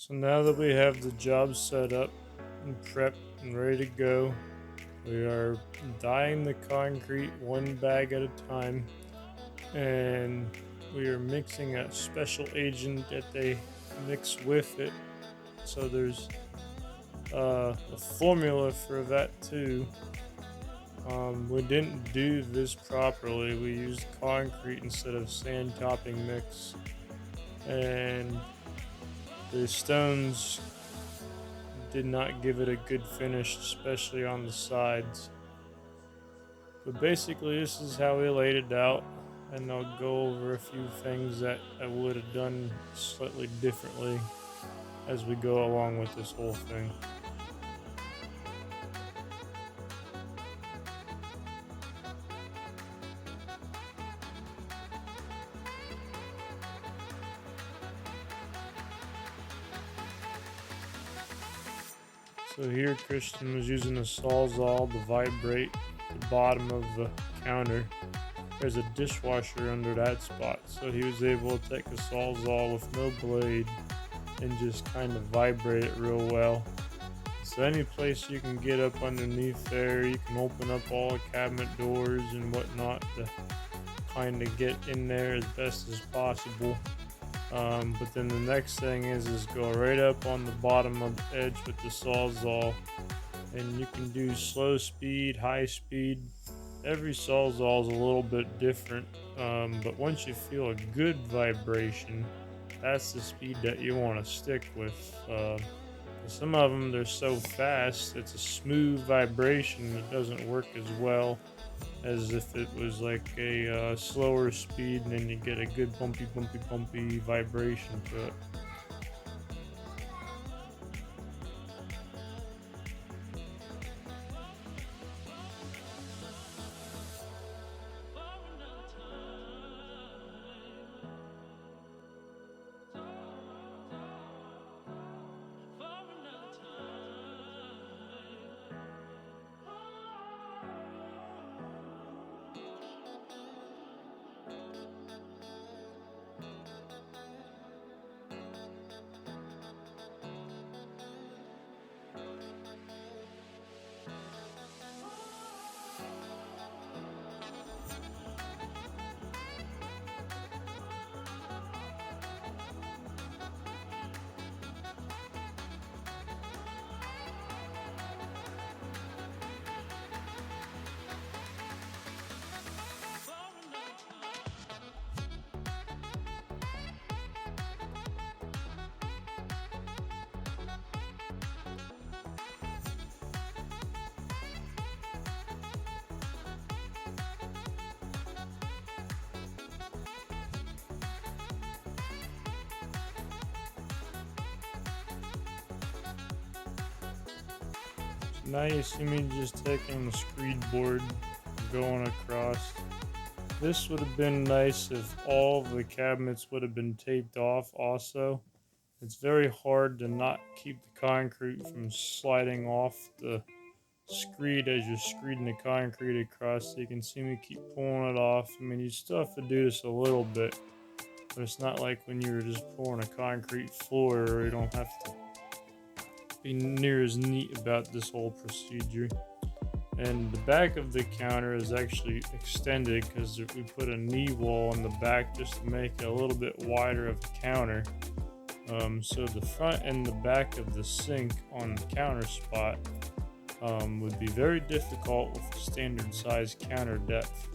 So now that we have the job set up and prepped and ready to go, we are dyeing the concrete one bag at a time, and we are mixing a special agent that they mix with it. So there's a formula for that too. We didn't do this properly. We used concrete instead of sand topping mix, and the stones did not give it a good finish, especially on the sides. But basically, this is how we laid it out, and I'll go over a few things that I would have done slightly differently as we go along with this whole thing. So here, Christian was using a Sawzall to vibrate the bottom of the counter. There's a dishwasher under that spot, so he was able to take a Sawzall with no blade and just kind of vibrate it real well. So any place you can get up underneath there, you can open up all the cabinet doors and whatnot to kind of get in there as best as possible. But then the next thing is go right up on the bottom of the edge with the Sawzall, and you can do slow speed, high speed. Every Sawzall is a little bit different, but once you feel a good vibration, that's the speed that you want to stick with. Some of them, they're so fast, it's a smooth vibration that doesn't work as well as if it was like a slower speed, and then you get a good bumpy vibration to it. Now you see me just taking the screed board, going across. This would have been nice if all of the cabinets would have been taped off also. It's very hard to not keep the concrete from sliding off the screed as you're screeding the concrete across. So you can see me keep pulling it off. I mean, you still have to do this a little bit, but it's not like when you're just pouring a concrete floor, or you don't have to be near as neat about this whole procedure. And the back of the counter is actually extended because we put a knee wall in the back just to make it a little bit wider of the counter. So the front and the back of the sink on the counter spot would be very difficult with standard size counter depth.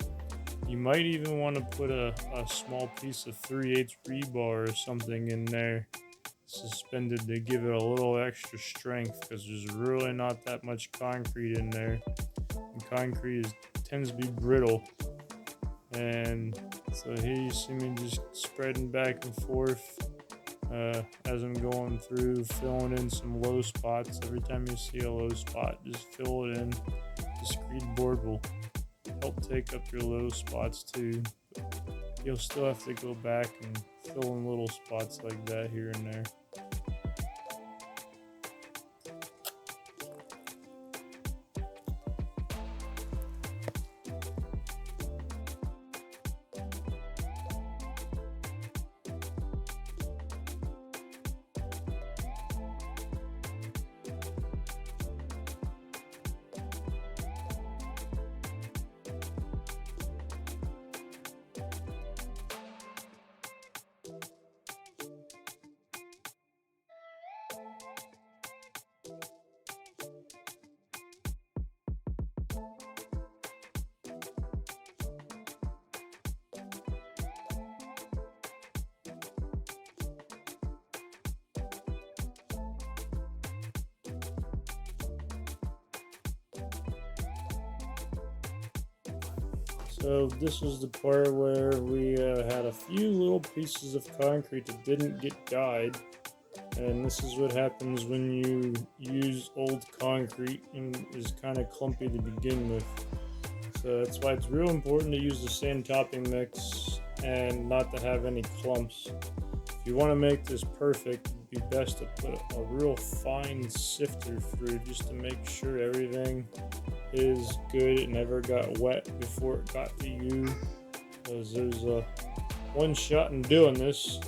You might even want to put a small piece of 3/8 rebar or something in there suspended to give it a little extra strength, because there's really not that much concrete in there, and concrete tends to be brittle. And so here you see me just spreading back and forth as I'm going through, filling in some low spots. Every time you see a low spot, just fill it in. The screed board will help take up your low spots too. You'll still have to go back and fill in little spots like that here and there. So this is the part where we had a few little pieces of concrete that didn't get dyed, and this is what happens when you use old concrete and is kind of clumpy to begin with. So that's why it's real important to use the sand topping mix and not to have any clumps. If you want to make this perfect, it'd be best to put a real fine sifter through just to make sure everything is good. It never got wet before it got to you, because there's one shot in doing this.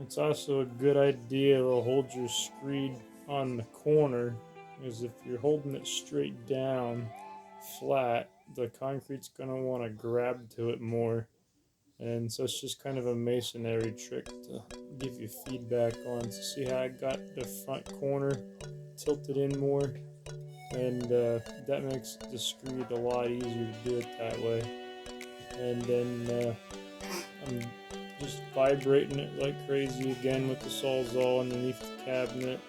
It's also a good idea to hold your screed on the corner, because if you're holding it straight down, flat, the concrete's going to want to grab to it more. And so it's just kind of a masonry trick to give you feedback on. To see how I got the front corner tilted in more, and that makes the screed a lot easier to do it that way. And then I'm just vibrating it like crazy again with the Sawzall underneath the cabinet,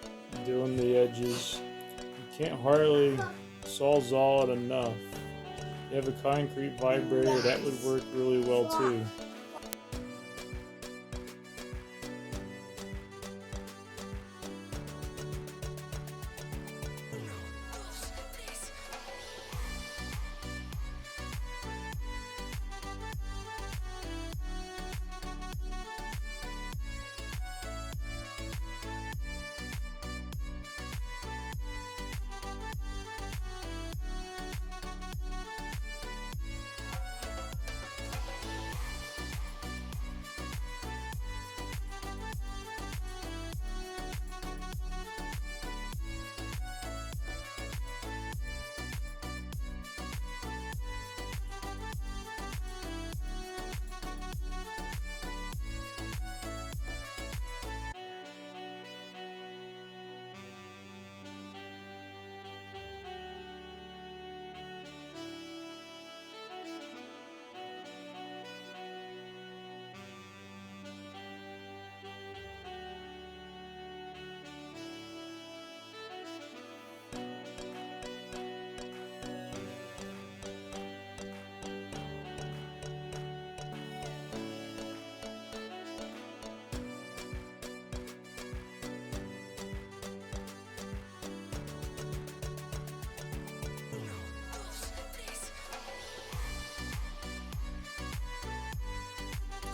doing the edges. You can't hardly Sawzall it enough. If you have a concrete vibrator, that would work really well too.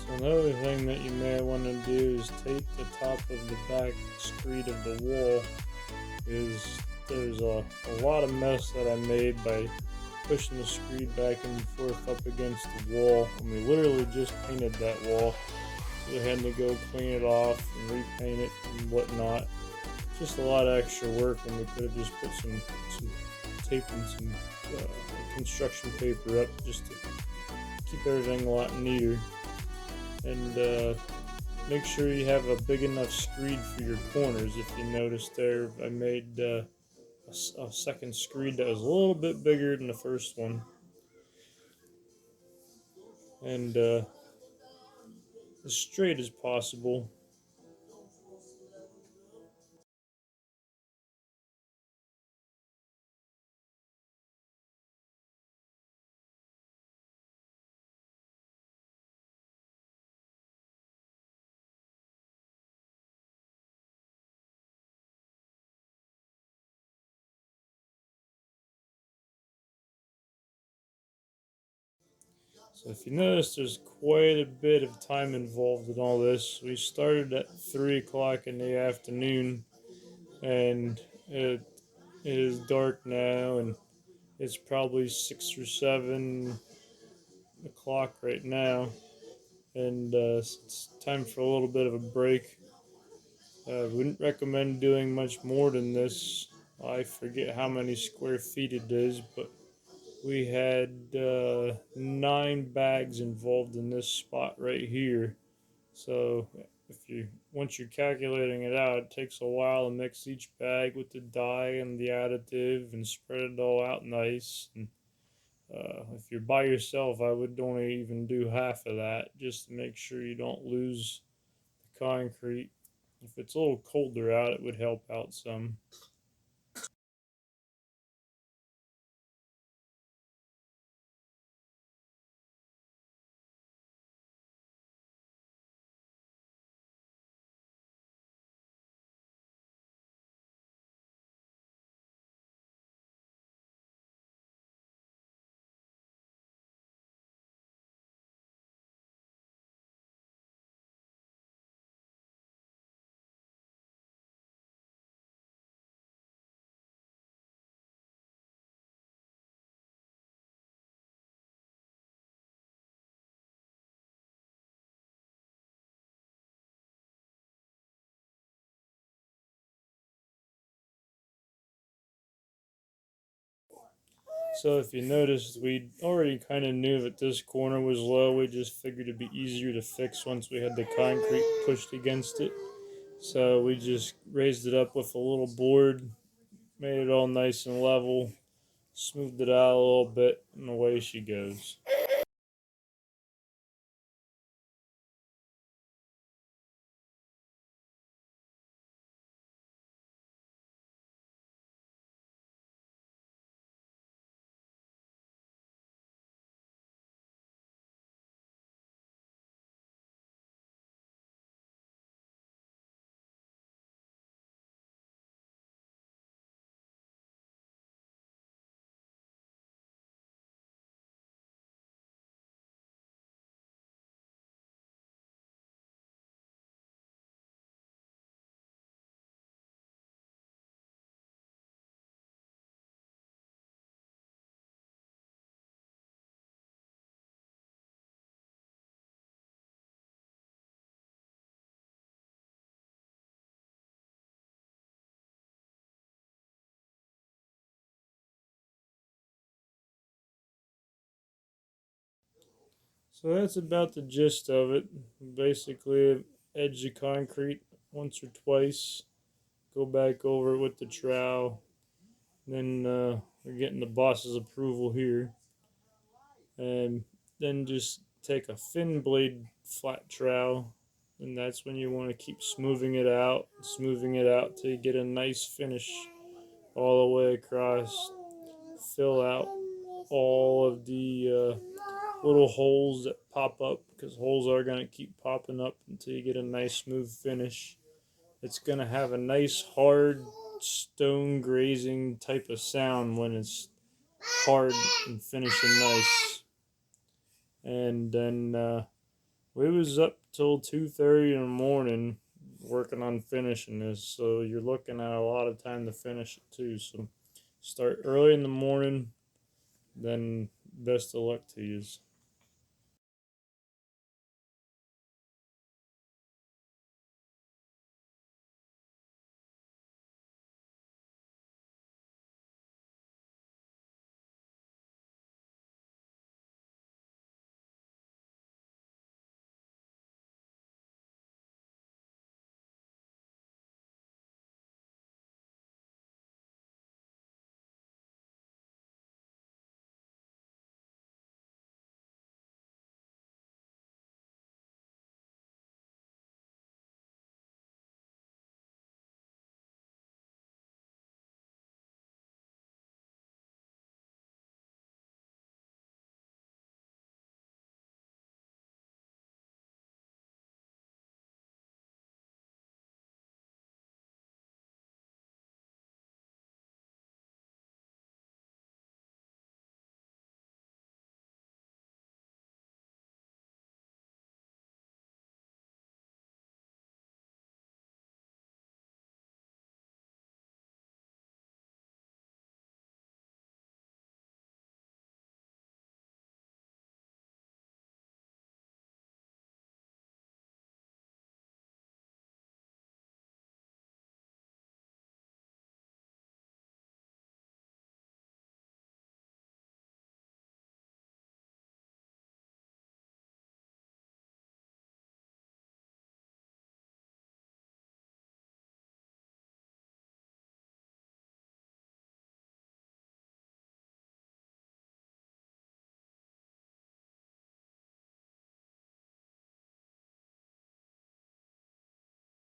So another thing that you may want to do is tape the top of the back screed of the wall, because there's a lot of mess that I made by pushing the screed back and forth up against the wall, and we literally just painted that wall, so we had to go clean it off and repaint it and whatnot. Just a lot of extra work when we could have just put some tape and some construction paper up just to keep everything a lot neater. And make sure you have a big enough screed for your corners. If you notice there, I made a second screed that was a little bit bigger than the first one, and as straight as possible. So if you notice, there's quite a bit of time involved in all this. We started at 3 o'clock in the afternoon, and it is dark now, and it's probably 6 or 7 o'clock right now, and it's time for a little bit of a break. Wouldn't recommend doing much more than this. I forget how many square feet it is, but we had 9 bags involved in this spot right here. So once you're calculating it out, it takes a while to mix each bag with the dye and the additive and spread it all out nice. And if you're by yourself, I would only even do half of that just to make sure you don't lose the concrete. If it's a little colder out, it would help out some. So if you noticed, we already kind of knew that this corner was low. We just figured it'd be easier to fix once we had the concrete pushed against it. So we just raised it up with a little board, made it all nice and level, smoothed it out a little bit, and away she goes. So that's about the gist of it. Basically, edge the concrete once or twice, go back over it with the trowel. Then we're getting the boss's approval here. And then just take a thin blade flat trowel, and that's when you want to keep smoothing it out till you get a nice finish all the way across. Fill out all of the little holes that pop up, because holes are going to keep popping up until you get a nice smooth finish. It's going to have a nice hard stone grazing type of sound when it's hard and finishing nice. And then we was up till 2:30 in the morning working on finishing this, so you're looking at a lot of time to finish it too. So start early in the morning, then best of luck to you.